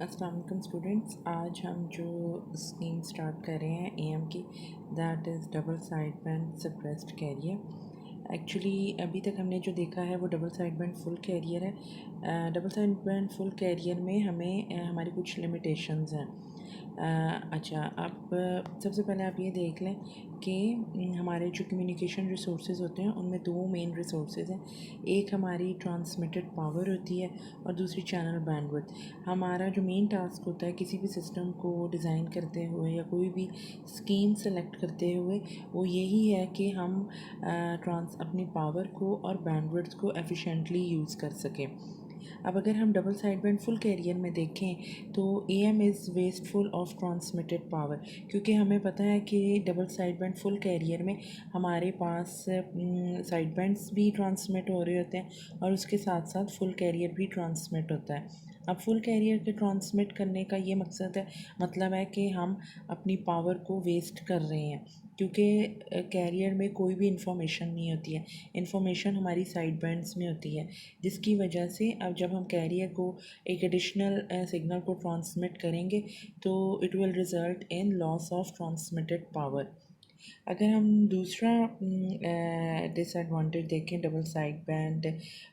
अस्सलाम वालेकुम स्टूडेंट्स। आज हम जो स्कीम स्टार्ट कर रहे हैं एएम की, that is double side band suppressed carrier. Actually अभी तक हमने जो देखा है वो double side band full carrier है। Double side band full carrier में हमें हमारी कुछ लिमिटेशंस हैं। अच्छा, आप सबसे पहले आप ये देख लें कि हमारे जो कम्युनिकेशन रिसोर्सेज होते हैं उनमें दो मेन रिसोर्सेज हैं। एक हमारी ट्रांसमिटेड पावर होती है और दूसरी चैनल बैंडविड्थ। हमारा जो मेन टास्क होता है किसी भी सिस्टम को डिज़ाइन करते हुए या कोई भी स्कीम सेलेक्ट करते हुए, वो यही है कि हम अपनी पावर को और बैंडविड्थ को एफिशिएंटली यूज़ कर सकें। अब अगर हम double side band full carrier में देखें तो AM is wasteful of transmitted power, क्योंकि हमें पता है कि double side band full carrier में हमारे पास साइड बैंड्स भी ट्रांसमिट हो रहे होते हैं और उसके साथ साथ फुल कैरियर भी ट्रांसमिट होता है। अब फुल कैरियर के ट्रांसमिट करने का ये मकसद है, मतलब है कि हम अपनी पावर को वेस्ट कर रहे हैं, क्योंकि कैरियर में कोई भी इंफॉर्मेशन नहीं होती है। इंफॉर्मेशन हमारी साइड बैंड्स में होती है, जिसकी वजह से अब जब हम कैरियर को एक एडिशनल सिग्नल को ट्रांसमिट करेंगे तो it will result in loss of transmitted power. अगर हम दूसरा डिसएडवांटेज देखें double side band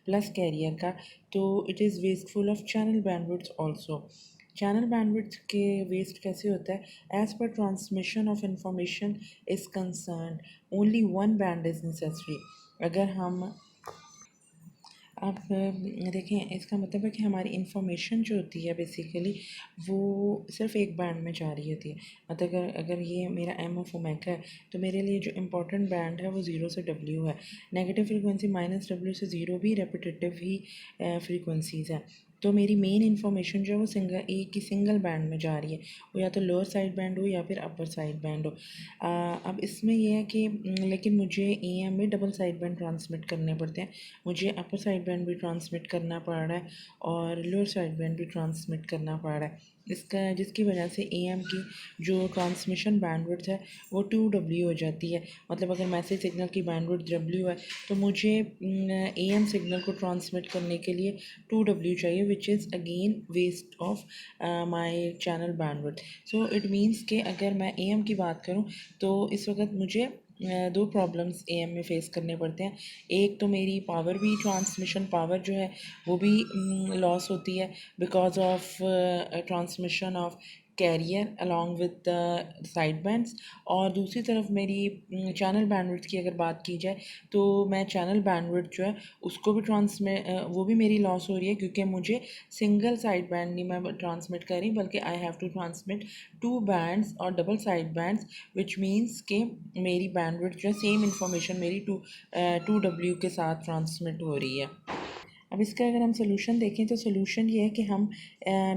plus carrier का, तो it is wasteful of channel bandwidth also. Channel bandwidth के वेस्ट कैसे होता है? As per transmission of information is concern only one band is necessary. अगर हम आप देखें, इसका मतलब है कि हमारी इंफॉर्मेशन जो होती है बेसिकली वो सिर्फ एक बैंड में जा रही होती है। मतलब अगर ये मेरा एम ऑफ ओमेगा है तो मेरे लिए जो इम्पोर्टेंट बैंड है वो ज़ीरो से डब्ल्यू है। नेगेटिव फ्रीक्वेंसी माइनस डब्ल्यू से ज़ीरो भी रेपिटेटिव ही फ्रीक्वेंसीज़ हैं। तो मेरी मेन इन्फॉर्मेशन जो है वो एक ही सिंगल बैंड में जा रही है, वो या तो लोअर साइड बैंड हो या फिर अपर साइड बैंड हो। अब इसमें यह है कि लेकिन मुझे एएम में डबल साइड बैंड ट्रांसमिट करने पड़ते हैं। मुझे अपर साइड बैंड भी ट्रांसमिट करना पड़ रहा है और लोअर साइड बैंड भी ट्रांसमिट करना पड़ रहा है। इसका जिसकी वजह से एएम की जो ट्रांसमिशन बैंडविड्थ है वो 2W हो जाती है। मतलब अगर मैसेज सिग्नल की बैंडविड्थ W है तो मुझे एएम सिग्नल को ट्रांसमिट करने के लिए 2W चाहिए, which is again waste of my channel bandwidth. So it means कि अगर मैं एएम की बात करूं तो इस वक्त मुझे दो प्रॉब्लम्स एएम में फ़ेस करने पड़ते हैं। एक तो मेरी पावर भी, ट्रांसमिशन पावर जो है वो भी लॉस होती है because of transmission of carrier along with the side bands. और दूसरी तरफ मेरी चैनल बैंडविड्थ की अगर बात की जाए तो मैं चैनल बैंडविड्थ जो है उसको भी वो भी मेरी लॉस हो रही है, क्योंकि मुझे सिंगल साइड बैंड नहीं मैं ट्रांसमिट कर रही बल्कि I have to transmit two bands और double side bands, which means कि मेरी बैंडविड्थ जो है सेम इंफॉर्मेशन मेरी 2W के साथ ट्रांसमिट हो रही है। अब इसका अगर हम सोल्यूशन देखें तो सोल्यूशन ये है कि हम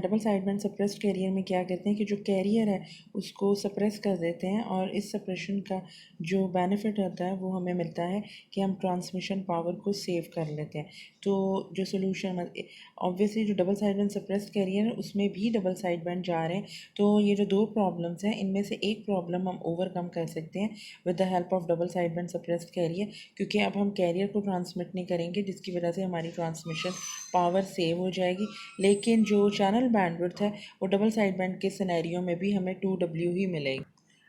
double side band suppressed carrier में क्या करते हैं कि जो कैरियर है उसको सप्रेस कर देते हैं, और इस सप्रेशन का जो बेनिफिट होता है वो हमें मिलता है कि हम ट्रांसमिशन पावर को सेव कर लेते हैं। तो जो सोल्यूशन ऑब्वियसली जो double side band suppressed career है उसमें भी डबल साइड बैंड जा रहे हैं, तो ये जो दो प्रॉब्लम्स हैं इनमें से एक प्रॉब्लम हम ओवरकम कर सकते हैं with the help of double side band suppressed career, क्योंकि अब हम कैरियर को ट्रांसमिट नहीं करेंगे जिसकी वजह से हमारी ट्रांसमिशन पावर सेव हो जाएगी। लेकिन जो चैनल बैंडविड्थ है वो डबल साइड बैंड के सिनेरियो में भी हमें 2W ही मिलेगी।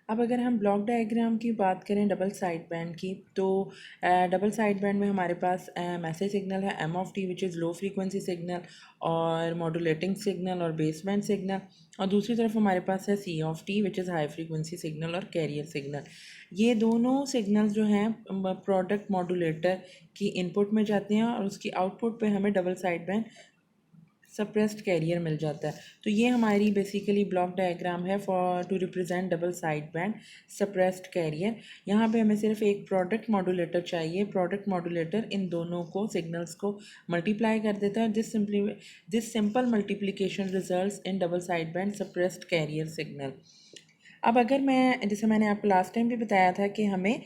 अब अगर हम ब्लॉक डायग्राम की बात करें डबल साइड बैंड की, तो डबल साइड बैंड में हमारे पास मैसेज सिग्नल है M of T, which is low frequency signal और मॉड्यूलेटिंग सिग्नल और बेस बैंड सिग्नल, और दूसरी तरफ हमारे पास है सी of T, which is high frequency signal और कैरियर सिग्नल। ये दोनों सिग्नल जो हैं प्रोडक्ट मॉड्यूलेटर की इनपुट में जाते हैं और उसकी आउटपुट पे हमें double side band suppressed carrier मिल जाता है। तो ये हमारी बेसिकली ब्लॉक डायग्राम है for to represent double side band suppressed carrier. यहाँ पे हमें सिर्फ एक प्रोडक्ट मॉड्यूलेटर चाहिए। प्रोडक्ट मॉड्यूलेटर इन दोनों को सिग्नल्स को मल्टीप्लाई कर देता है। This simple multiplication results in double side band suppressed carrier signal. अब अगर मैं, जैसे मैंने आपको लास्ट टाइम भी बताया था कि हमें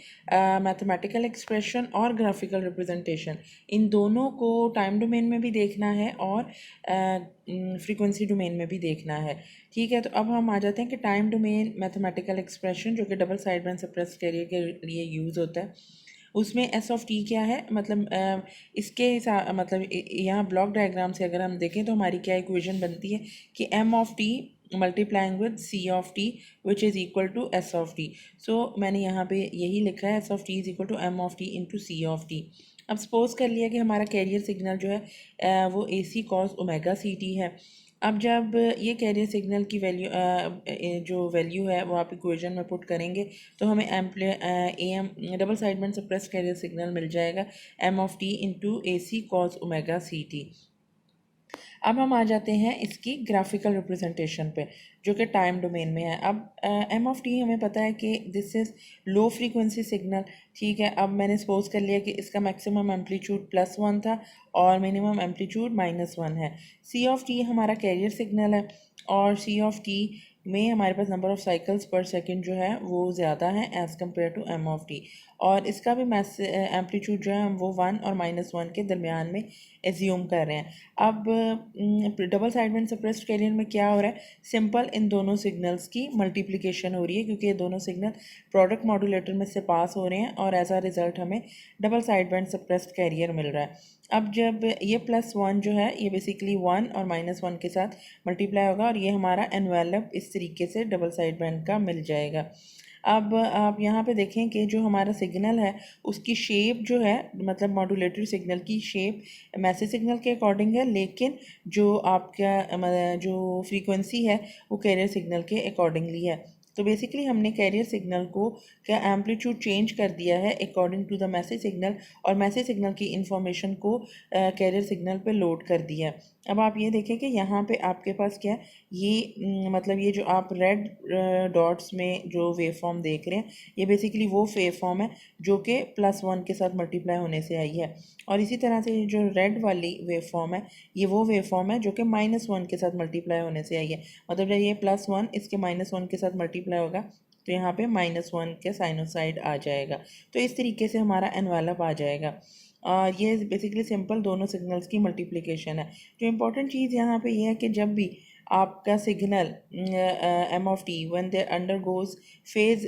मैथमेटिकल एक्सप्रेशन और ग्राफिकल रिप्रेजेंटेशन इन दोनों को टाइम डोमेन में भी देखना है और फ्रीक्वेंसी डोमेन में भी देखना है। ठीक है, तो अब हम आ जाते हैं कि टाइम डोमेन मैथमेटिकल एक्सप्रेशन जो कि double side band suppressed career के लिए यूज़ होता है, उसमें एस ऑफ टी क्या है, मतलब इसके हिसाब मतलब यहाँ ब्लॉक डायग्राम से अगर हम देखें तो हमारी क्या इक्वेशन बनती है कि M of T multiplying with C of T which is equal to S of T. So मैंने यहाँ पे यही लिखा है, S of T is equal to M of T into C of T. अब सपोज कर लिया कि हमारा कैरियर सिग्नल जो है वो A C cos omega C T है। अब जब ये कैरियर सिग्नल की वैल्यू जो वैल्यू है वो आप इक्वेशन में पुट करेंगे तो हमें A M double sideband suppressed carrier signal मिल जाएगा M of T into A C cos omega C T. अब हम आ जाते हैं इसकी ग्राफिकल रिप्रेजेंटेशन पे जो कि टाइम डोमेन में है। अब एम ऑफ टी हमें पता है कि this is low frequency signal, ठीक है। अब मैंने सपोज कर लिया कि इसका मैक्सिमम एम्पलीट्यूड +1 था और मिनिमम एम्पलीट्यूड -1 है। सी ऑफ टी हमारा कैरियर सिग्नल है और सी ऑफ टी में हमारे पास number of cycles per second जो है वो ज़्यादा है as compare to M of T, और इसका भी एम्पलीट्यूड जो है हम वो 1 और -1 के दरमियान में एज्यूम कर रहे हैं। अब डबल साइडबैंड सप्रेस्ड कैरियर में क्या हो रहा है, सिंपल इन दोनों सिग्नल्स की मल्टीप्लिकेशन हो रही है क्योंकि ये दोनों सिग्नल प्रोडक्ट मॉड्यूलेटर में से पास हो रहे हैं और एज अ रिज़ल्ट हमें डबल साइडबैंड सप्रेस्ड कैरियर मिल रहा है। अब जब ये +1 जो है ये बेसिकली 1 और -1 के साथ मल्टीप्लाई होगा और ये हमारा एनवेलप इस तरीके से डबल साइड बैंड का मिल जाएगा। अब आप यहाँ पे देखें कि जो हमारा सिग्नल है उसकी शेप जो है, मतलब मॉड्यूलेटरी सिग्नल की शेप मैसेज सिग्नल के अकॉर्डिंग है, लेकिन जो आपका जो फ्रीक्वेंसी है वो कैरियर सिग्नल के अकॉर्डिंगली है। तो बेसिकली हमने कैरियर सिग्नल को क्या एम्पलीट्यूड चेंज कर दिया है according to the message signal, और मैसेज सिग्नल की इंफॉर्मेशन को कैरियर सिग्नल पे लोड कर दिया है। अब आप ये देखें कि यहाँ पे आपके पास क्या है, ये मतलब ये जो आप रेड डॉट्स में जो वेव फॉर्म देख रहे हैं ये बेसिकली वो वेव फॉर्म है जो कि +1 के साथ मल्टीप्लाई होने से आई है, और इसी तरह से जो रेड वाली वेव फॉर्म है ये वो वेव फॉर्म है जो कि -1 के साथ मल्टीप्लाई होने से आई है। मतलब जब ये +1 इसके -1 के साथ मल्टीप्लाई होगा तो यहाँ पे -1 के साइनोसाइड आ जाएगा। तो इस तरीके से हमारा एनवेलप आ जाएगा, और ये बेसिकली सिंपल दोनों सिग्नल्स की मल्टीप्लिकेशन है। जो इम्पोर्टेंट चीज़ यहाँ पे ये है कि जब भी आपका signal m of t one they undergoes phase,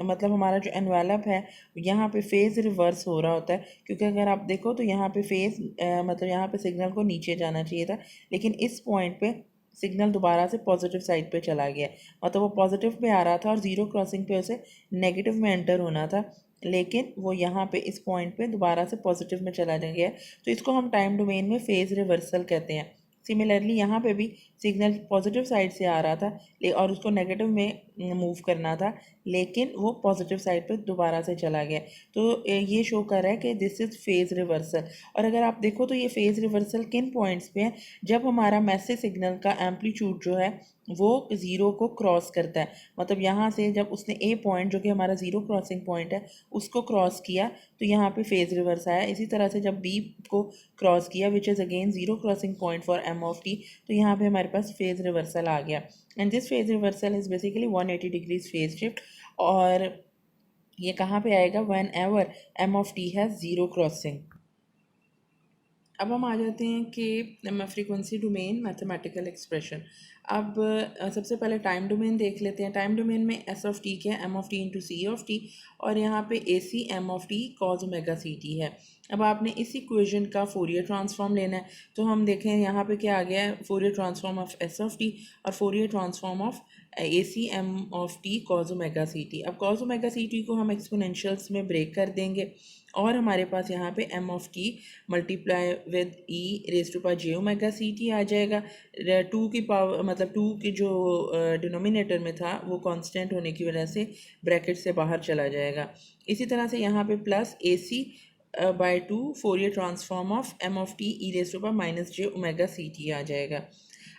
मतलब हमारा जो एनवेलप है यहाँ पे फेज़ रिवर्स हो रहा होता है, क्योंकि अगर आप देखो तो यहाँ पे फेज़ मतलब यहाँ पे सिग्नल को नीचे जाना चाहिए था, लेकिन इस पॉइंट पे सिग्नल दोबारा से पॉजिटिव साइड पे चला गया, मतलब वो पॉजिटिव पे आ रहा था और ज़ीरो क्रॉसिंग पे उसे नेगेटिव में एंटर होना था, लेकिन वो यहाँ पे इस पॉइंट पे दोबारा से पॉजिटिव में चला गया। तो इसको हम टाइम डोमेन में फेज़ रिवर्सल कहते हैं। सिमिलरली यहाँ पे भी सिग्नल पॉजिटिव साइड से आ रहा था और उसको नेगेटिव में मूव करना था, लेकिन वो पॉजिटिव साइड पे दोबारा से चला गया। तो ये शो कर रहा है कि दिस इज़ फेज़ रिवर्सल। और अगर आप देखो तो ये फेज़ रिवर्सल किन पॉइंट्स पे है, जब हमारा मैसेज सिग्नल का एम्पलीट्यूड जो है वो ज़ीरो को क्रॉस करता है, मतलब यहाँ से जब उसने ए पॉइंट जो कि हमारा ज़ीरो क्रॉसिंग पॉइंट है उसको क्रॉस किया तो यहाँ पे फेज़ रिवर्स आया। इसी तरह से जब बी को क्रॉस किया which is again zero crossing point for m of t, तो यहाँ पे हमारे पास फेज़ रिवर्सल आ गया। And this phase reversal is basically 180 degrees phase shift, और ये कहाँ पे आएगा, whenever m of t has zero crossing. अब हम आ जाते हैं कि फ्रीक्वेंसी डोमेन मैथमेटिकल एक्सप्रेशन। अब सबसे पहले टाइम डोमेन देख लेते हैं। टाइम डोमेन में एस ऑफ टी क्या है, M of T into C of T, और यहाँ पे A C M of T cos omega C T है। अब आपने इस इक्वेशन का फोरियर ट्रांसफॉर्म लेना है, तो हम देखें यहाँ पे क्या आ गया है, Fourier transform of S of T और Fourier transform of A C M of T cos omega C T. अब कॉज ओमेगा सी टी को हम एक्सपोनेंशियल्स में ब्रेक कर देंगे और हमारे पास यहाँ पे M of T multiply with E raise to power J omega C T आ जाएगा। टू की पावर मतलब टू की जो डिनोमिनेटर में था वो कांस्टेंट होने की वजह से ब्रैकेट से बाहर चला जाएगा। इसी तरह से यहाँ पे plus A C by two Fourier transform of M of T E raise to power -j omega C T आ जाएगा।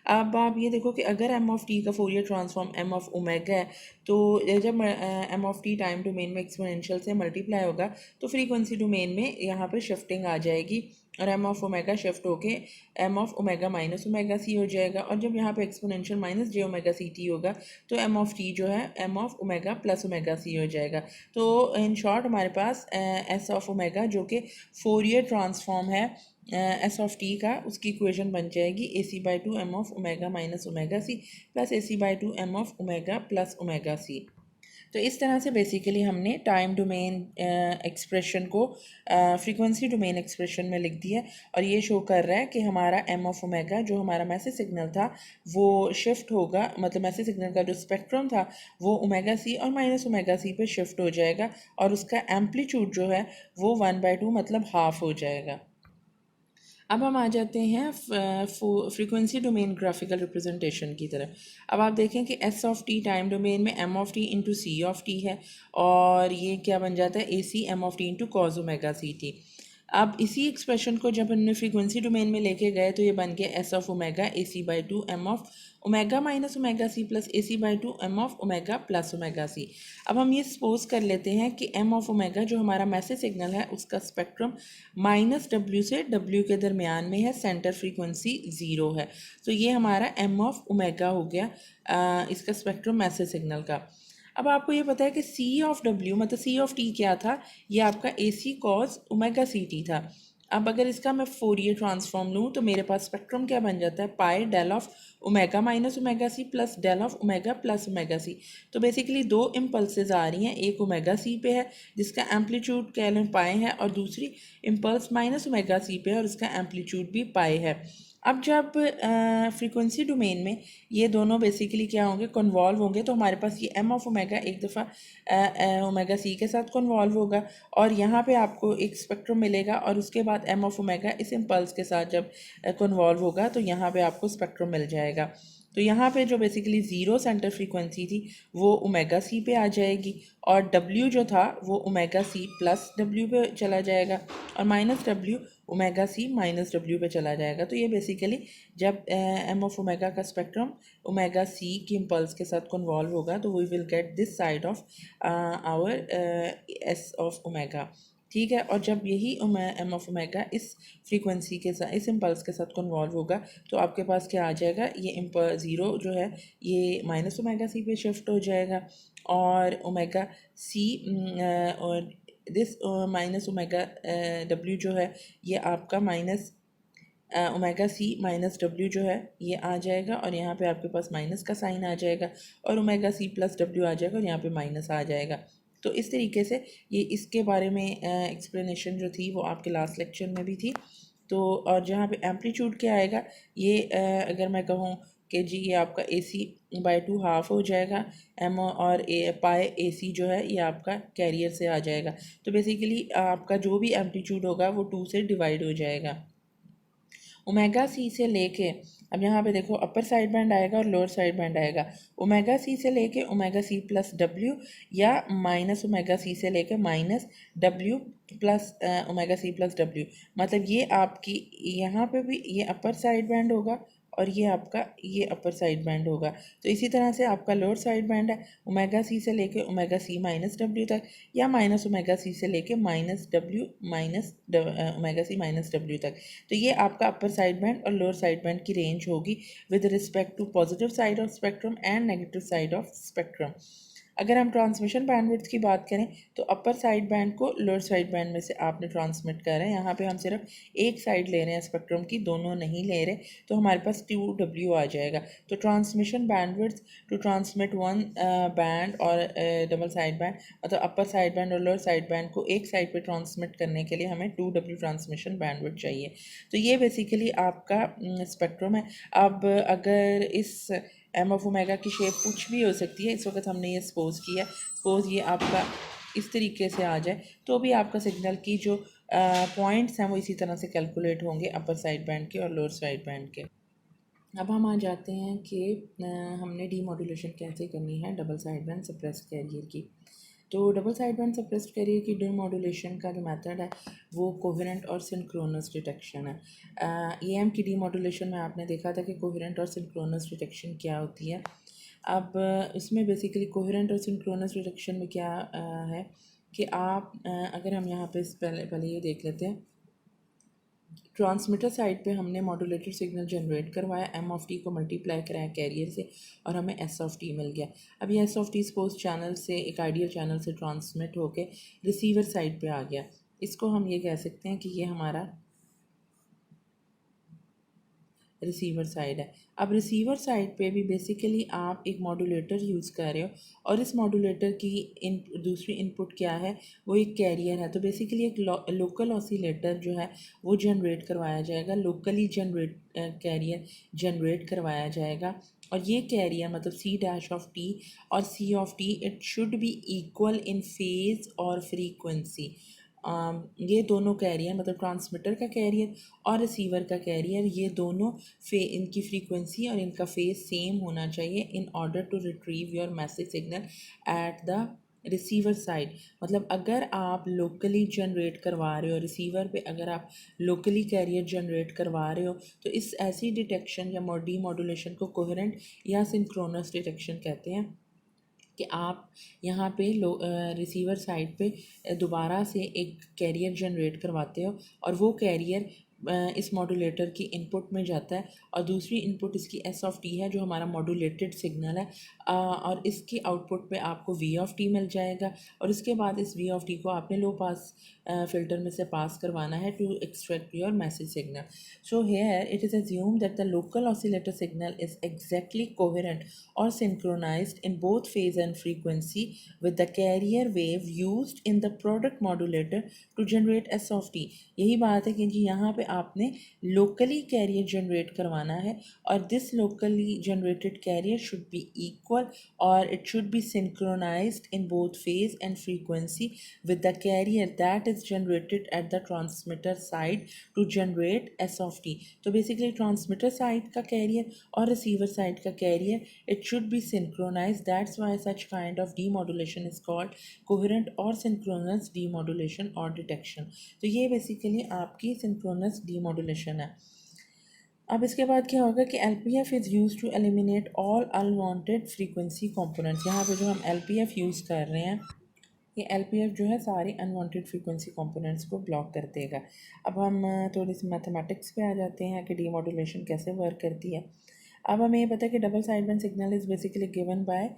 अब आप ये देखो कि अगर एम ऑफ टी का Fourier transform M of omega है, तो जब M of T time domain में एक्सपोनेंशियल से मल्टीप्लाई होगा तो फ्रीक्वेंसी डोमेन में यहाँ पे शिफ्टिंग आ जाएगी और एम ऑफ ओमेगा शिफ्ट होके m of omega minus omega c हो जाएगा, और जब यहाँ पे एक्सपोनेंशियल -j ओमेगा सी टी होगा तो एम ऑफ टी जो है M of omega plus omega c हो जाएगा। तो इन शॉर्ट हमारे पास एस ऑफ ओमेगा जो कि फोरियर ट्रांसफॉर्म है एस ऑफ टी का, उसकी इक्वेशन बन जाएगी A C by two M of omega minus omega C plus A C by two M of omega plus omega सी। तो इस तरह से बेसिकली हमने टाइम डोमेन एक्सप्रेशन को फ्रीक्वेंसी डोमेन एक्सप्रेशन में लिख दिया और ये शो कर रहा है कि हमारा एम ऑफ ओमेगा जो हमारा मैसेज सिग्नल था वो शिफ्ट होगा, मतलब मैसेज सिग्नल का जो स्पेक्ट्रम था वो ओमेगा सी और माइनस ओमेगा सी पे शिफ्ट हो जाएगा और उसका एम्पलीट्यूड जो है वो 1/2 मतलब हाफ हो जाएगा। अब हम आ जाते हैं फ्रीक्वेंसी डोमेन ग्राफिकल रिप्रेजेंटेशन की तरफ। अब आप देखें कि S of T time domain में M of T into C of T है और ये क्या बन जाता है A C M of T into cos omega C T. अब इसी एक्सप्रेशन को जब हमने फ्रीक्वेंसी डोमेन में लेके गए तो ये बन गया s of omega a C by two M of omega minus omega C plus A C by two M of omega plus omega c. अब हम ये सपोज कर लेते हैं कि एम ऑफ ओमेगा जो हमारा मैसेज सिग्नल है उसका स्पेक्ट्रम माइनस डब्ल्यू से डब्ल्यू के दरमियान में है, सेंटर फ्रीक्वेंसी ज़ीरो है। तो ये हमारा एम ऑफ ओमेगा हो गया इसका स्पेक्ट्रम मैसेज सिग्नल का। अब आपको ये पता है कि सी ऑफ डब्ल्यू मतलब सी ऑफ टी क्या था, ये आपका ए सी कॉज ओमेगा सी टी था। अब अगर इसका मैं फोरियर ट्रांसफॉर्म लूँ तो मेरे पास स्पेक्ट्रम क्या बन जाता है, pi del of omega minus omega C plus del of omega plus omega सी। तो बेसिकली दो इम्पल्सेस आ रही हैं, एक ओमेगा सी पे है जिसका एम्पलीट्यूड कह लें पाए है और दूसरी इम्पल्स माइनस ओमेगा सी पे है और उसका एम्पलीट्यूड भी पाए है। अब जब फ्रीक्वेंसी डोमेन में ये दोनों बेसिकली क्या होंगे, कन्वॉल्व होंगे, तो हमारे पास ये एम ऑफ ओमेगा एक दफ़ा ओमेगा सी के साथ कन्वॉल्व होगा और यहाँ पे आपको एक स्पेक्ट्रम मिलेगा और उसके बाद एम ऑफ ओमेगा इस इम्पल्स के साथ जब कन्वॉल्व होगा तो यहाँ पे आपको स्पेक्ट्रम मिल जाएगा। तो यहाँ पे जो बेसिकली ज़ीरो सेंटर फ्रीक्वेंसी थी वो ओमेगा सी पे आ जाएगी और डब्ल्यू जो था वो ओमेगा सी प्लस डब्ल्यू पे चला जाएगा और minus W omega c minus W पे चला जाएगा। तो ये बेसिकली जब एम ऑफ ओमेगा का स्पेक्ट्रम ओमेगा सी की इम्पल्स के साथ कन्वॉल्व होगा तो we will get this side of our s of omega. ठीक है, और जब यही एम ऑफ ओमेगा इस फ्रीक्वेंसी के साथ इस इम्पल्स के साथ कन्वॉल्व होगा तो आपके पास क्या आ जाएगा, ये ज़ीरो जो है ये माइनस ओमेगा सी पे शिफ्ट हो जाएगा और ओमेगा सी और दिस माइनस ओमेगा डब्ल्यू जो है ये आपका minus omega c minus W जो है ये आ जाएगा और यहाँ पे आपके पास माइनस का साइन आ जाएगा और ओमेगा सी प्लस डब्ल्यू आ जाएगा और यहाँ पे माइनस आ जाएगा। तो इस तरीके से ये इसके बारे में एक्सप्लेनेशन जो थी वो आपके लास्ट लेक्चर में भी थी। तो और जहाँ पे एम्पलीट्यूड क्या आएगा, ये अगर मैं कहूँ कि जी ये आपका ए सी बाई टू हाफ हो जाएगा एम और ए पाए ए सी जो है ये आपका कैरियर से आ जाएगा। तो बेसिकली आपका जो भी एम्पलीट्यूड होगा वो टू से डिवाइड हो जाएगा। ओमेगा सी से लेके अब यहाँ पे देखो अपर साइड बैंड आएगा और लोअर साइड बैंड आएगा। ओमेगा सी से लेके ओमेगा सी प्लस डब्ल्यू या माइनस ओमेगा सी से लेके माइनस डब्ल्यू प्लस ओमेगा सी प्लस डब्ल्यू, मतलब ये आपकी यहाँ पे भी ये अपर साइड बैंड होगा और ये आपका ये अपर साइड बैंड होगा। तो इसी तरह से आपका लोअर साइड बैंड है ओमेगा सी से लेके ओमेगा सी माइनस डब्ल्यू तक या माइनस ओमेगा सी से लेके minus W minus omega c minus W तक। तो ये आपका अपर साइड बैंड और लोअर साइड बैंड की रेंज होगी with respect to positive side of spectrum and negative side of spectrum. अगर हम ट्रांसमिशन बैंडविड्थ की बात करें तो अपर साइड बैंड को लोअर साइड बैंड में से आपने ट्रांसमिट कर रहे हैं, यहाँ पे हम सिर्फ एक साइड ले रहे हैं स्पेक्ट्रम की, दोनों नहीं ले रहे, तो हमारे पास 2W आ जाएगा। तो transmission bandwidth to transmit one band और डबल साइड बैंड मतलब अपर साइड बैंड और लोअर साइड बैंड को एक साइड पे ट्रांसमिट करने के लिए हमें 2W ट्रांसमिशन बैंडविड्थ चाहिए। तो ये बेसिकली आपका स्पेक्ट्रम है। अब अगर इस एम ऑफ ओमेगा की शेप कुछ भी हो सकती है, इस वक्त हमने ये सपोज किया, सपोज ये आपका इस तरीके से आ जाए तो भी आपका सिग्नल की जो पॉइंट्स हैं वो इसी तरह से कैलकुलेट होंगे अपर साइड बैंड के और लोअर साइड बैंड के। अब हम आ जाते हैं कि हमने डीमॉड्यूलेशन कैसे करनी है double side band suppressed career की। तो double side band suppressed career की डीमॉड्यूलेशन का जो मेथड है वो कोहेरेंट और सिंक्रोनस डिटेक्शन है। एएम की डीमॉड्यूलेशन में आपने देखा था कि कोहेरेंट और सिंक्रोनस डिटेक्शन क्या होती है। अब इसमें बेसिकली कोहेरेंट और सिंक्रोनस डिटेक्शन में क्या है कि आप अगर हम यहाँ पे पहले पहले ये देख लेते हैं, ट्रांसमीटर साइड पे हमने मॉड्यूलेटेड सिग्नल जनरेट करवाया, एम ऑफ टी को मल्टीप्लाई कराया कैरियर से और हमें एस ऑफ टी मिल गया। अब ये S of T suppose channel से एक आइडियल चैनल से ट्रांसमिट होके रिसीवर साइड पे आ गया। इसको हम ये कह सकते हैं कि ये हमारा रिसीवर साइड है। अब रिसीवर साइड पे भी बेसिकली आप एक मॉड्यूलेटर यूज़ कर रहे हो और इस मॉड्यूलेटर की दूसरी इनपुट क्या है, वो एक कैरियर है। तो बेसिकली एक लोकल ऑसिलेटर जो है वो जनरेट करवाया जाएगा, लोकली जनरेट कैरियर जनरेट करवाया जाएगा। और ये कैरियर मतलब सी डैश ऑफ टी और सी of T it should be equal in phase और फ्रीक्वेंसी। ये दोनों कैरियर मतलब ट्रांसमीटर का कैरियर और रिसीवर का कैरियर, ये दोनों इनकी फ्रीक्वेंसी और इनका फेज सेम होना चाहिए in order to retrieve your message signal at the receiver side. मतलब अगर आप लोकली जनरेट करवा रहे हो रिसीवर पे, अगर आप लोकली कैरियर जनरेट करवा रहे हो तो इस ऐसी डिटेक्शन या डी मॉड्यूलेशन को कोहेरेंट या सिंक्रोनस डिटेक्शन कहते हैं कि आप यहाँ पे रिसीवर साइड पे दोबारा से एक कैरियर जनरेट करवाते हो और वो कैरियर इस मॉड्यूलेटर की इनपुट में जाता है और दूसरी इनपुट इसकी एस ऑफ टी है जो हमारा मॉड्यूलेटेड सिग्नल है। और इसकी आउटपुट पे आपको वी ऑफ टी मिल जाएगा और उसके बाद इस वी ऑफ टी को आपने लो पास फ़िल्टर में से पास करवाना है to extract your message signal. So here it is assumed that the local oscillator signal is exactly coherent or synchronized in both phase and frequency with the carrier wave used in the product modulator to generate S of t। यही बात है कि जी यहाँ पे आपने locally career generate करवाना है और this locally generated carrier should be equal और it should be synchronized in both phase and frequency with the carrier that is generated at the transmitter side to generate S of t। तो basically transmitter side का carrier और receiver side का carrier it should be synchronize, that's why such kind of demodulation is called coherent और synchronous demodulation और detection. तो ये basically आपकी synchronous demodulation है। अब इसके बाद क्या होगा कि L P F is use to eliminate all unwanted frequency components. यहाँ पे जो हम एल पी एफ यूज़ कर रहे हैं ये एल पी एफ जो है सारे अनवांटेड फ्रीक्वेंसी कंपोनेंट्स को ब्लॉक कर देगा। अब हम थोड़ी सी मैथमेटिक्स पे आ जाते हैं कि डीमॉड्यूलेशन कैसे वर्क करती है। अब हमें ये पता है कि double side band signal is basically given by,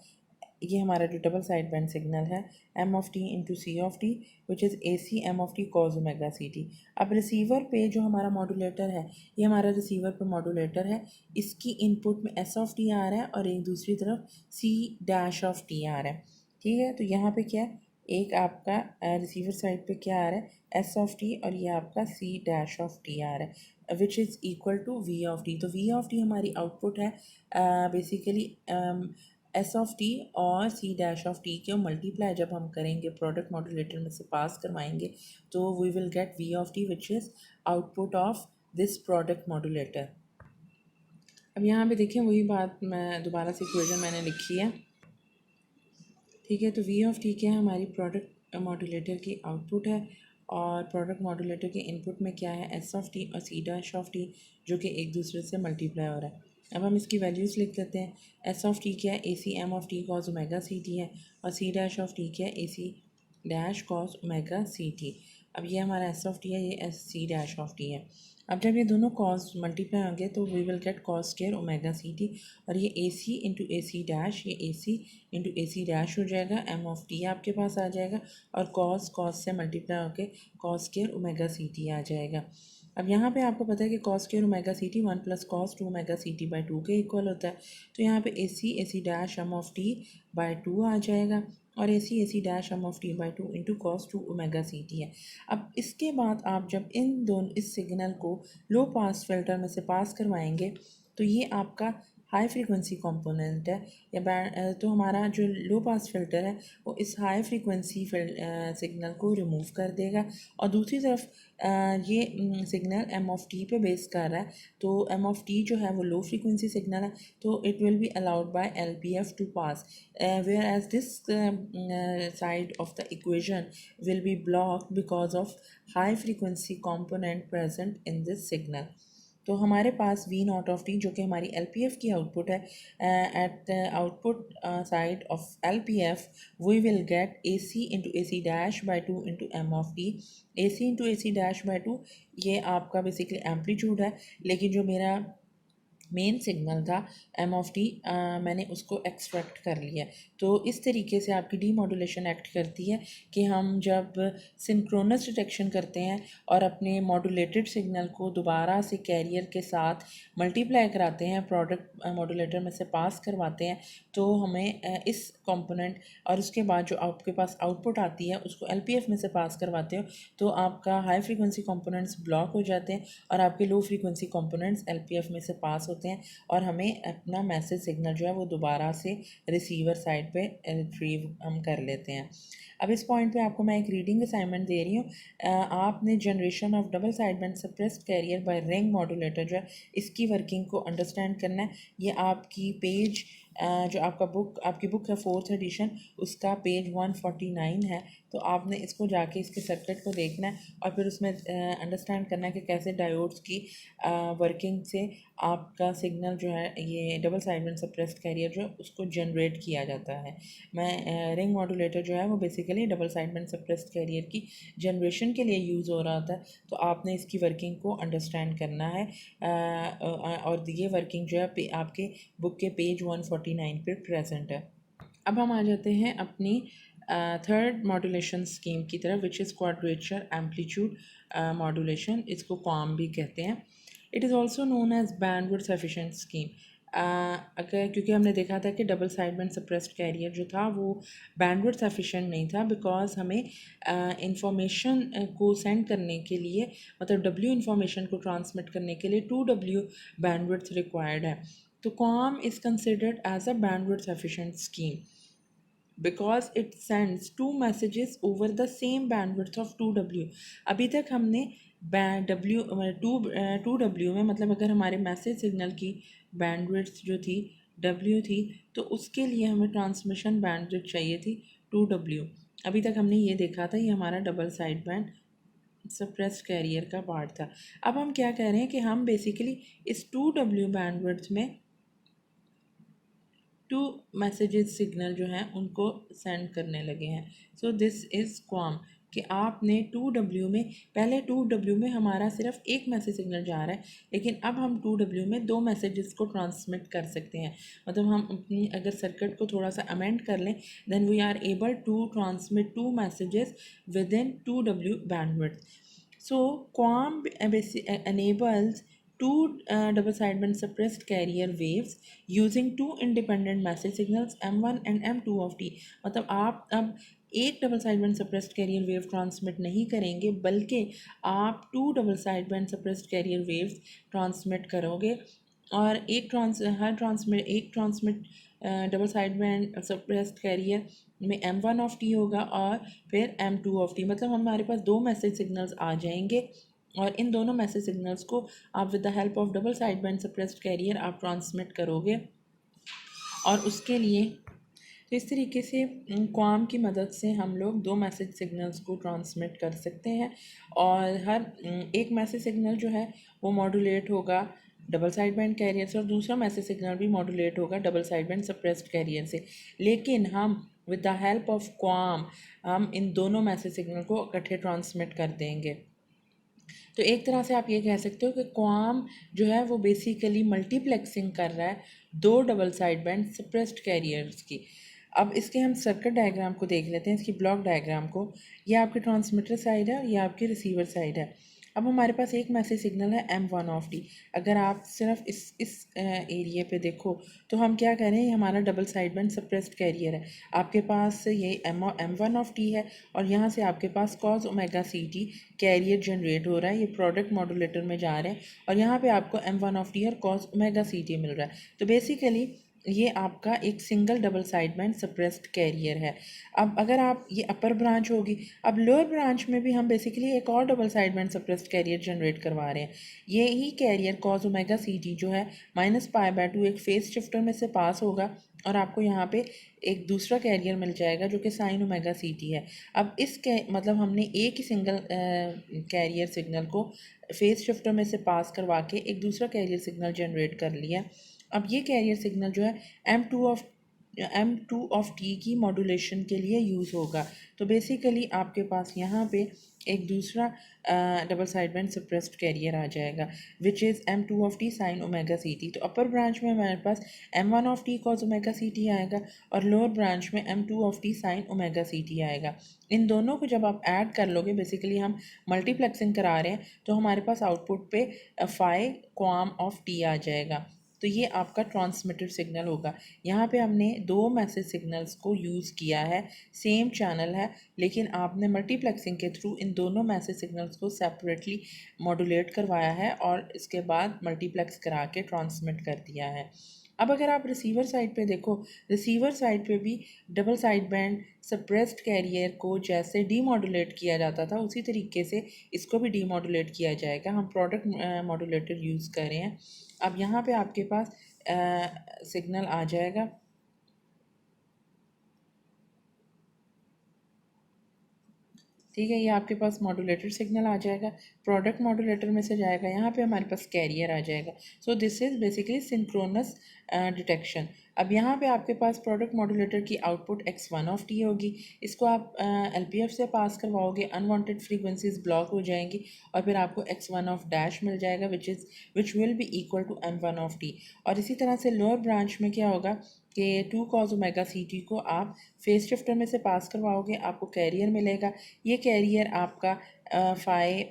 ये हमारा जो डबल साइड बैंड सिग्नल है M of T into C of T which is a C M of T cos omega C T. अब रिसीवर पे जो हमारा modulator है, ये हमारा रिसीवर पे मॉड्यूलेटर है, इसकी इनपुट में एस ऑफ टी आ रहा है और एक दूसरी तरफ सी डैश ऑफ टी आ रहा है। ठीक है, तो यहाँ पे क्या है, एक आपका रिसीवर साइड पे क्या आ रहा है एस ऑफ टी और ये आपका सी डैश ऑफ टी आ रहा है which is equal to v of t. तो वी ऑफ टी हमारी आउटपुट है बेसिकली एस ऑफ टी और सी डैश ऑफ टी के मल्टीप्लाई जब हम करेंगे प्रोडक्ट मॉड्यूलेटर में से पास करवाएंगे तो we will get v of T which is output of this product modulator. अब यहाँ पे देखें वही बात मैं दोबारा से इक्वेशन मैंने लिखी है। ठीक है, तो वी ऑफ टी क्या है, हमारी प्रोडक्ट मॉड्यूलेटर की आउटपुट है और प्रोडक्ट मॉड्यूलेटर के इनपुट में क्या है एस ऑफ टी और सी डैश ऑफ टी जो कि एक दूसरे से मल्टीप्लाई हो रहा है। अब हम इसकी वैल्यूज़ लिख देते हैं। एस ऑफ टी क्या है, A C M of T cos omega C T है और सी डैश ऑफ टी क्या है, A C dash cos omega C T. अब ये हमारा एस ऑफ टी है, ये S C dash of T है। अब जब ये दोनों कॉस मल्टीप्लाई होंगे तो we will get cos square omega C T और ये ए C into A C dash, ये ए C into A C dash हो जाएगा, एम ऑफ टी आपके पास आ जाएगा और कॉस कॉस से मल्टीप्लाई होकर कॉस स्क्वायर ओमेगा सी टी आ जाएगा। अब यहाँ पे आपको पता है कि cos square omega C T one plus cos two omega C T by two के इक्वल होता है। तो यहाँ पे A C dash M of T by two आ जाएगा और A C dash M of T by two into cos two omega C T है। अब इसके बाद आप जब इन दोनों इस सिग्नल को लो पास फिल्टर में से पास करवाएंगे तो ये आपका हाई फ्रीक्वेंसी कंपोनेंट है या बैंड, तो हमारा जो लो पास फिल्टर है वो इस हाई फ्रीक्वेंसी सिग्नल को रिमूव कर देगा और दूसरी तरफ ये सिग्नल एम ऑफ टी पे बेस कर रहा है। तो एम ऑफ टी जो है वो लो फ्रीक्वेंसी सिग्नल है तो it will be allowed by L P F to pass, whereas this side of the equation will be blocked because of high frequency component present in this signal। तो हमारे पास we not of T जो कि हमारी L P F की output है, at the output side of L P F we will get A C into A C dash by two into M of T. A C into A C dash by two ये आपका basically amplitude है, लेकिन जो मेरा main signal था M of T, मैंने उसको extract कर लिया। तो इस तरीके से आपकी डीमॉड्यूलेशन एक्ट करती है कि हम जब सिंक्रोनस डिटेक्शन करते हैं और अपने मॉड्यूलेटेड सिग्नल को दोबारा से कैरियर के साथ मल्टीप्लाई कराते हैं, प्रोडक्ट मॉड्यूलेटर में से पास करवाते हैं, तो हमें इस कंपोनेंट और उसके बाद जो आपके पास आउटपुट आती है उसको एलपीएफ में से पास करवाते हो, तो आपका हाई फ्रीक्वेंसी कंपोनेंट्स ब्लॉक हो जाते हैं और आपके लो फ्रीक्वेंसी कंपोनेंट्स एलपीएफ में से पास होते हैं और हमें अपना मैसेज सिग्नल जो है वो दोबारा से रिसीवर साइड पे रिट्रीव हम कर लेते हैं। अब इस पॉइंट पे आपको मैं एक रीडिंग असाइनमेंट दे रही हूँ। आपने generation of double side band suppressed career bye ring modulator जो है इसकी वर्किंग को अंडरस्टैंड करना है। ये आपकी पेज जो आपकी बुक है 4th एडिशन, उसका पेज 149 है। तो आपने इसको जाके इसके सर्किट को देखना है और फिर उसमें अंडरस्टैंड करना है कि कैसे डायोड्स की वर्किंग से आपका सिग्नल जो है ये डबल साइडबैंड सप्रेस्ड कैरियर जो है उसको जनरेट किया जाता है। मैं रिंग मॉड्यूलेटर जो है वो basically double sideband suppressed career की जनरेशन के लिए यूज़ हो रहा था। तो आपने इसकी वर्किंग को अंडरस्टैंड करना है और ये वर्किंग जो है आपके बुक के पेज 149 पे प्रेजेंट है। अब हम आ जाते हैं अपनी थर्ड मॉड्यूलेशन स्कीम की तरफ, which is quadrature amplitude modulation. इसको क्वाम भी कहते हैं। It is also known as bandwidth efficient scheme. अगर क्योंकि हमने देखा था कि डबल साइडबैंड सप्रेस्ड कैरियर जो था वो बैंडविड्थ एफिशिएंट नहीं था, बिकॉज हमें इंफॉर्मेशन को सेंड करने के लिए, मतलब डब्ल्यू इंफॉर्मेशन को ट्रांसमिट करने के लिए 2W बैंडविड्थ रिक्वायर्ड है। तो QAM is considered as a bandwidth efficient scheme because it sends two messages over the same bandwidth of 2W। अभी तक हमने W टू डब्ल्यू में, मतलब अगर हमारे मैसेज सिग्नल की बैंडविड्थ जो थी W थी, तो उसके लिए हमें ट्रांसमिशन बैंडविड्थ चाहिए थी 2W। अभी तक हमने ये देखा था, ये हमारा double side band suppressed career का पार्ट था। अब हम क्या कह रहे हैं कि हम बेसिकली इस 2W बैंडविड्थ में टू मैसेजेस सिग्नल जो हैं उनको सेंड करने लगे हैं। सो दिस इज़ क्वाम कि आपने 2W में, पहले 2W में हमारा सिर्फ एक मैसेज सिग्नल जा रहा है, लेकिन अब हम 2W में दो मैसेजेस को ट्रांसमिट कर सकते हैं। मतलब हम अपनी अगर सर्किट को थोड़ा सा अमेंड कर लें, then we are able to transmit two messages within 2W bandwidth. So QAM enables two double sideband suppressed carrier waves using two independent message signals M1 and M2 of T। मतलब आप अब एक double sideband suppressed carrier wave transmit नहीं करेंगे, बल्कि आप two double sideband suppressed carrier waves transmit करोगे। और एक transmit double sideband suppressed carrier में M1 ऑफ टी होगा और फिर M2 ऑफ टी। मतलब हमारे पास दो मैसेज सिग्नल्स आ जाएंगे और इन दोनों मैसेज सिग्नल्स को आप with the help of double side band suppressed career आप ट्रांसमिट करोगे। और उसके लिए तो इस तरीके से क्वाम की मदद से हम लोग दो मैसेज सिग्नल्स को ट्रांसमिट कर सकते हैं और हर एक मैसेज सिग्नल जो है वो मॉड्यूलेट होगा डबल साइड बैंड कैरियर से और दूसरा मैसेज सिग्नल भी मॉड्यूलेट होगा double side band suppressed career से। लेकिन हम विद द हेल्प ऑफ क्वाम हम इन दोनों मैसेज सिग्नल को इकट्ठे ट्रांसमिट कर देंगे। तो एक तरह से आप ये कह सकते हो कि क्वाम जो है वो बेसिकली मल्टीप्लेक्सिंग कर रहा है दो double side band suppressed carriers की। अब इसके हम सर्किट डायग्राम को देख लेते हैं, इसकी ब्लॉक डायग्राम को। ये आपकी ट्रांसमीटर साइड है और ये आपकी रिसीवर साइड है। अब हमारे पास एक मैसेज सिग्नल है M1 ऑफ टी। अगर आप सिर्फ इस एरिया पे देखो तो हम क्या कह रहे हैं, ये हमारा double side band suppressed career है। आपके पास ये M1 ऑफ टी है और यहाँ से आपके पास कॉज ओमेगा सी टी कैरियर जनरेट हो रहा है, ये प्रोडक्ट मॉड्यूलेटर में जा रहे हैं और यहाँ पे आपको M1 ऑफ टी और कॉज ओमेगा सी टी मिल रहा है। तो बेसिकली ये आपका एक single double side band suppressed career है। अब अगर आप ये अपर ब्रांच होगी, अब लोअर ब्रांच में भी हम बेसिकली एक और double side band suppressed carrier generate करवा रहे हैं। ये ही कैरियर कॉज ओमेगा सी टी जो है -π/2 एक फेस शिफ्टर में से पास होगा और आपको यहाँ पे एक दूसरा कैरियर मिल जाएगा जो कि साइन ओमेगा सी टी है। अब मतलब हमने एक ही सिंगल कैरियर सिग्नल को फेस शिफ्टर में से पास करवा के एक दूसरा कैरियर सिग्नल जनरेट कर लिया। अब ये कैरियर सिग्नल जो है M2 of M2 of T की मॉड्यूलेशन के लिए यूज़ होगा। तो बेसिकली आपके पास यहाँ पे एक दूसरा double side band suppressed carrier आ जाएगा which is M2 of T sine omega C T. तो अपर ब्रांच में हमारे पास M1 of T cos omega C T आएगा और लोअर ब्रांच में M2 of T sine omega C T आएगा। इन दोनों को जब आप ऐड कर लोगे, बेसिकली हम मल्टीप्लेक्सिंग करा रहे हैं, तो हमारे पास आउटपुट पे फाई क्वाम ऑफ टी आ जाएगा। तो ये आपका ट्रांसमिटेड सिग्नल होगा। यहाँ पे हमने दो मैसेज सिग्नल्स को यूज़ किया है, सेम चैनल है, लेकिन आपने मल्टीप्लेक्सिंग के थ्रू इन दोनों मैसेज सिग्नल्स को सेपरेटली मॉड्यूलेट करवाया है और इसके बाद मल्टीप्लेक्स करा के ट्रांसमिट कर दिया है। अब अगर आप रिसीवर साइड पे देखो, रिसीवर साइड पे भी double side band suppressed carrier को जैसे डीमॉड्यूलेट किया जाता था, उसी तरीके से इसको भी डीमॉड्यूलेट किया जाएगा। हम प्रोडक्ट मॉड्यूलेटर यूज़ कर रहे हैं। अब यहाँ पे आपके पास सिग्नल आ जाएगा, ठीक है, ये आपके पास मॉड्यूलेटर सिग्नल आ जाएगा। प्रोडक्ट मॉड्यूलेटर में से जाएगा, यहाँ पे हमारे पास कैरियर आ जाएगा। सो this is basically synchronous detection. अब यहाँ पे आपके पास प्रोडक्ट मॉड्यूलेटर की आउटपुट X1 of T होगी। इसको आप LPF से पास करवाओगे, अनवांटेड फ्रीक्वेंसीज ब्लॉक हो जाएंगी और फिर आपको X1 of dash मिल जाएगा which will be equal to M1 of T। और इसी तरह से लोअर ब्रांच में क्या होगा कि 2 cos ओमेगा सी टी को आप फेस शिफ्टर में से पास करवाओगे, आपको कैरियर मिलेगा। ये कैरियर आपका फाई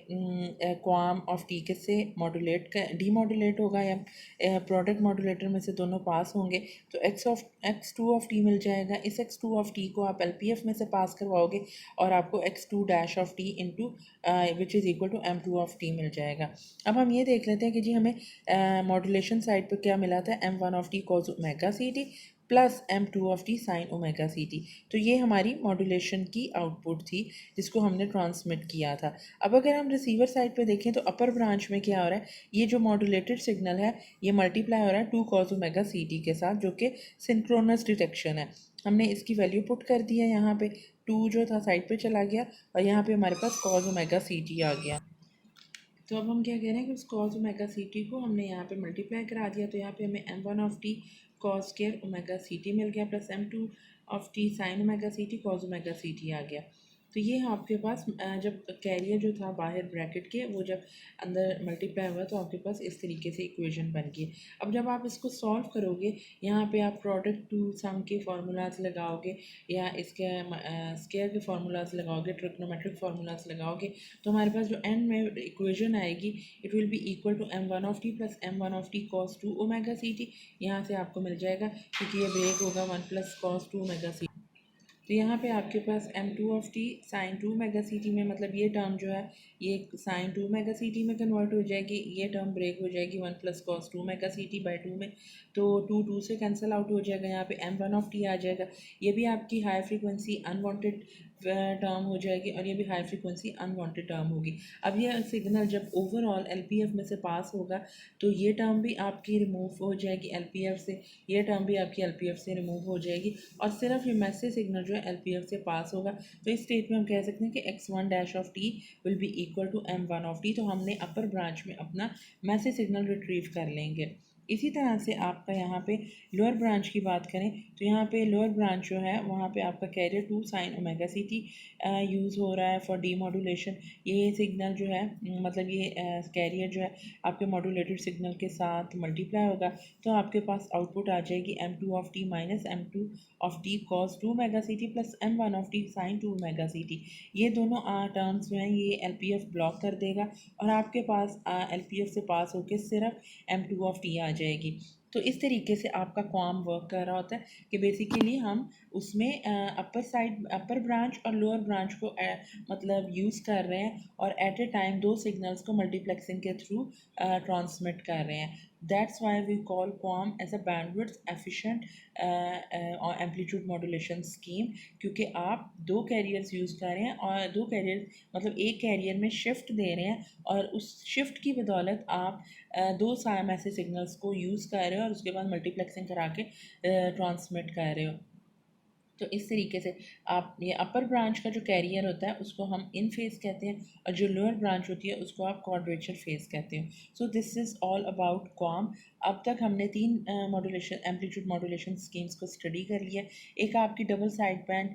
क्वाम ऑफ टी के से डीमॉड्यूलेट होगा या प्रोडक्ट मॉड्यूलेटर में से दोनों पास होंगे, तो X2 of T मिल जाएगा। इस X2 of T को आप LPF में से पास करवाओगे और आपको X2 dash of T into which is equal to M2 of T मिल जाएगा। अब हम ये देख लेते हैं कि जी हमें मॉड्यूलेशन साइड पर क्या मिला था, M1 of T cos omega C T plus M2 of T sine omega C T. तो ये हमारी मॉड्यूलेशन की आउटपुट थी जिसको हमने ट्रांसमिट किया था। अब अगर हम रिसीवर साइड पे देखें तो अपर ब्रांच में क्या हो रहा है, ये जो मॉड्यूलेटेड सिग्नल है ये मल्टीप्लाई हो रहा है 2 cos ओमेगा सी टी के साथ, जो कि सिंक्रोनस डिटेक्शन है। हमने इसकी वैल्यू पुट कर दी है, यहाँ पे 2 जो था साइड पे चला गया और यहाँ पे हमारे पास cos ओमेगा सी टी आ गया। तो अब हम क्या कह रहे हैं कि उस cos ओमेगा सी टी को हमने यहाँ पे मल्टीप्लाई करा दिया, तो यहाँ पे हमें M1 of T cos square omega C T मिल गया plus M2 of T sine omega C T cos omega C T आ गया। तो ये आपके पास जब कैरियर जो था बाहर ब्रैकेट के, वो जब अंदर मल्टीप्लाई हुआ तो आपके पास इस तरीके से इक्वेशन बन गई। अब जब आप इसको सॉल्व करोगे, यहाँ पे आप प्रोडक्ट टू सम के फार्मूलाज लगाओगे या इसके स्क्वायर के फार्मूलाज लगाओगे, ट्रिग्नोमेट्रिक फार्मूलाज लगाओगे, तो हमारे पास जो एंड में इक्वेशन आएगी it will be equal to M1 of T plus M1 of T cos 2 omega C T. यहाँ से आपको मिल जाएगा क्योंकि ये ब्रेक होगा 1 प्लस cos 2 ओमेगा सी। तो यहाँ पे आपके पास M2 of T sine 2 omega C T में, मतलब ये टर्म जो है ये साइन 2 ओमेगा सी टी में कन्वर्ट हो जाएगी, ये टर्म ब्रेक हो जाएगी 1 plus cos 2 omega C T by 2 में। तो 2 से कैंसिल आउट हो जाएगा, यहाँ पे M1 of T आ जाएगा। ये भी आपकी हाई फ्रीक्वेंसी अनवांटेड टर्म हो जाएगी और ये भी हाई फ्रीक्वेंसी अनवांटेड टर्म होगी। अब ये सिग्नल जब ओवरऑल LPF में से पास होगा तो ये टर्म भी आपकी रिमूव हो जाएगी LPF से, ये टर्म भी आपकी LPF से रिमूव हो जाएगी और सिर्फ ये मैसेज सिग्नल जो है LPF से पास होगा। तो इस स्टेट में हम कह सकते हैं कि X1 dash of T will be equal to M1 of T। तो हमने अपर ब्रांच में अपना मैसेज सिग्नल रिट्रीव कर लेंगे। इसी तरह से आपका यहाँ पे लोअर ब्रांच की बात करें तो यहाँ पे लोअर ब्रांच जो है वहाँ पे आपका कैरियर 2 साइन ओमेगा सी टी यूज़ हो रहा है फॉर डी मॉड्यूलेशन। ये सिग्नल जो है मतलब ये कैरियर जो है आपके मॉड्यूलेटेड सिग्नल के साथ मल्टीप्लाई होगा, तो आपके पास आउटपुट आ जाएगी M2 of T minus M2 of T cos 2 omega C T plus M1 of T sine 2 omega C T. ये दोनों टर्म्स जो हैं ये LPF ब्लॉक कर देगा और आपके पास LPF से पास होकर सिर्फ M2 of T आ जाएगी। तो इस तरीके से आपका क्वाम वर्क कर रहा होता है कि बेसिकली हम उसमें अपर ब्रांच और लोअर ब्रांच को मतलब यूज़ कर रहे हैं और एट ए टाइम दो सिग्नल्स को मल्टीप्लेक्सिंग के थ्रू ट्रांसमिट कर रहे हैं। That's why we call QAM as a bandwidth efficient amplitude modulation scheme, क्योंकि आप दो कैरियर्स यूज़ कर रहे हैं और दो कैरियर मतलब एक कैरियर में शिफ्ट दे रहे हैं और उस शिफ्ट की बदौलत आप दो मैसेज सिग्नल्स को यूज़ कर रहे हो और उसके बाद मल्टीप्लेक्सिंग करा के ट्रांसमिट कर रहे हो। तो इस तरीके से आप ये अपर ब्रांच का जो कैरियर होता है उसको हम इन फेस कहते हैं, और जो लोअर ब्रांच होती है उसको आप क्वाड्रेचर फेस कहते हैं। So this is all about QAM. अब तक हमने तीन मॉड्यूलेशन एम्पलीट्यूड मॉड्यूलेशन स्कीम्स को स्टडी कर लिया। एक आपकी double side band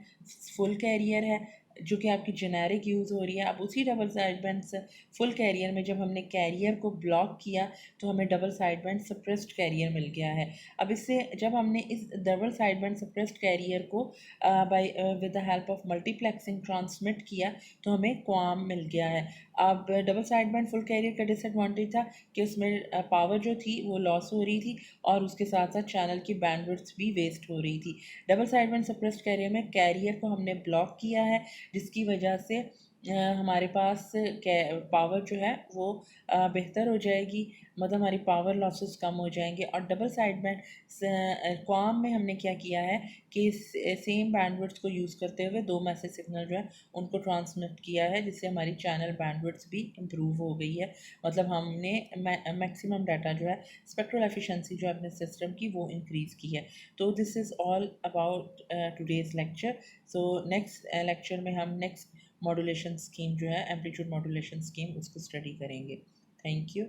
full carrier है जो कि आपकी जेनेरिक यूज़ हो रही है। अब उसी डबल साइड बैंड से फुल कैरियर में जब हमने कैरियर को ब्लॉक किया तो हमें double side band suppressed carrier मिल गया है। अब इससे जब हमने इस double side band suppressed carrier को by with the help of multiplexing transmit किया तो हमें क्वाम मिल गया है। अब double side band full carrier का डिसएडवांटेज था कि उसमें पावर जो थी वो लॉस हो रही थी और उसके साथ साथ चैनल की बैंडविड्थ भी वेस्ट हो रही थी। Double side band suppressed carrier में कैरियर को हमने ब्लॉक किया है जिसकी वजह से हमारे पास पावर जो है वो बेहतर हो जाएगी, मतलब हमारी पावर लॉसेस कम हो जाएंगे। और डबल साइड बैंड क्वाम में हमने क्या किया है कि सेम बैंडविड्थ को यूज़ करते हुए दो मैसेज सिग्नल जो है उनको ट्रांसमिट किया है जिससे हमारी चैनल बैंडविड्थ भी इम्प्रूव हो गई है। मतलब हमने मैक्सिमम डाटा जो है स्पेक्ट्रल एफिशिएंसी जो है अपने सिस्टम की वो इंक्रीज़ की है। तो this is all about today's lecture. So next lecture में हम नेक्स्ट मॉड्यूलेशन स्कीम जो है एम्पलीट्यूड मॉड्यूलेशन स्कीम उसको स्टडी करेंगे। Thank you.